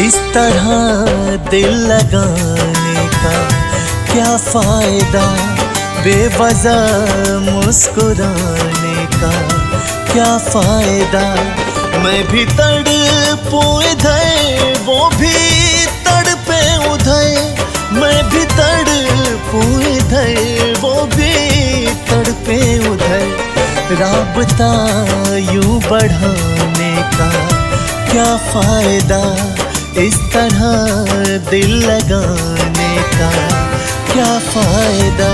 इस तरह दिल लगाने का क्या फायदा, बेवजह मुस्कुराने का क्या फायदा। मैं भी तड़पूं इधर वो भी तड़पे उधर, मैं भी तड़पूं इधर वो भी तड़पे उधर। राबता यूं बढ़ाने का क्या फायदा, इस तरह दिल लगाने का क्या फायदा।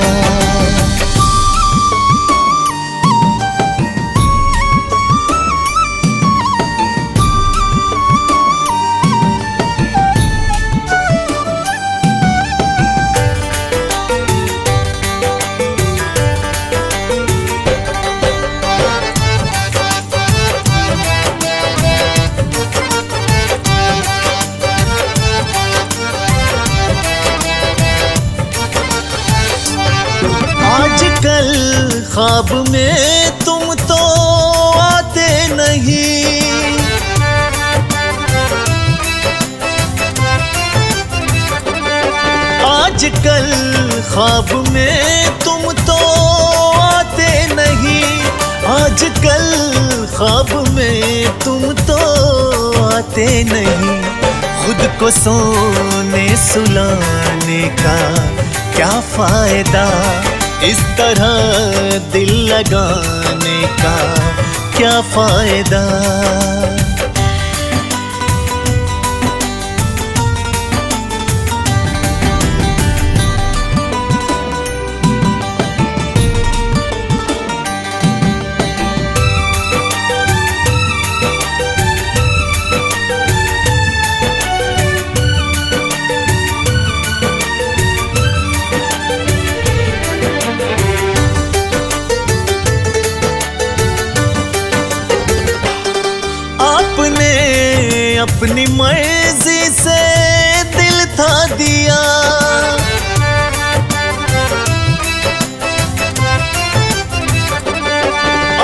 आजकल ख्वाब में तुम तो आते नहीं, आजकल ख्वाब में तुम तो आते नहीं, आजकल ख्वाब में तुम तो आते नहीं। खुद को सोने सुलाने का क्या फायदा, इस तरह दिल लगाने का क्या फायदा। अपनी मर्जी से दिल था दिया,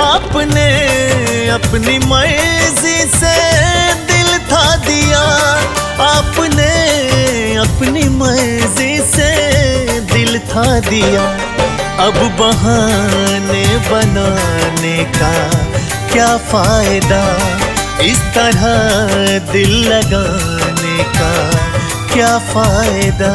आपने अपनी मर्जी से दिल था दिया, आपने अपनी मर्जी से दिल था दिया। अब बहाने बनाने का क्या फायदा, इस तरह दिल लगाने का क्या फायदा।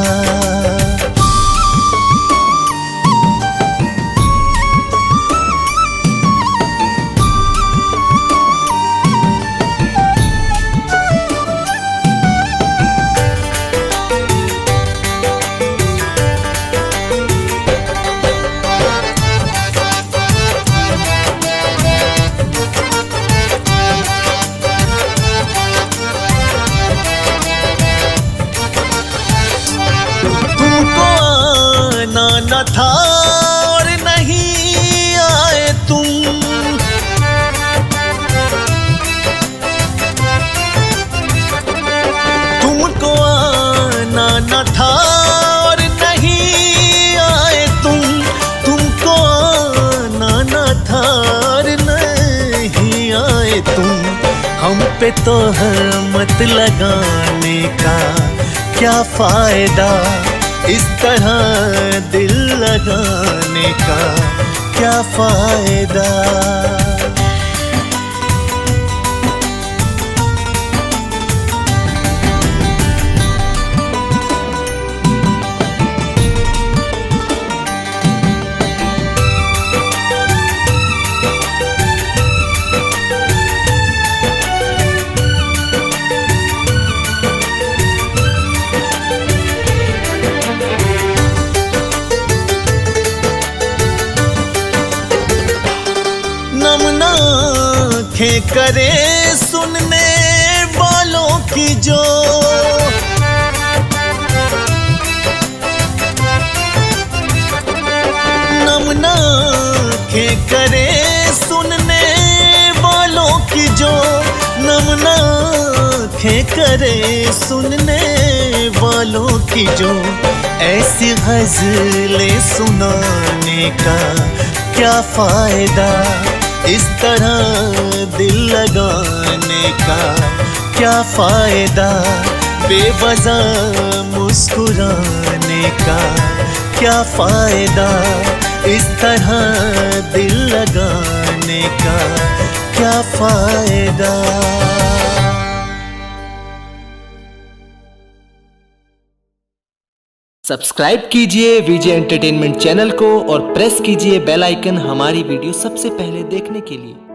न था और नहीं आए तुम, तुमको आना न था और नहीं आए तुम, तुमको आना न था और नहीं आए तुम। हम पे तो तोहमत लगाने का क्या फायदा, इस तरह दिल लगाने का क्या फायदा। आँखें करे सुनने वालों की जो, नम आँखें करे सुनने वालों की जो, नम आँखें करे सुनने वालों की जो। ऐसी गज़लें सुनाने का क्या फायदा, इस तरह दिल लगाने का क्या फायदा। बेवजह मुस्कुराने का क्या फायदा, इस तरह दिल लगाने का क्या फायदा। सब्सक्राइब कीजिए विजय एंटरटेनमेंट चैनल को और प्रेस कीजिए बेल आइकन हमारी वीडियो सबसे पहले देखने के लिए।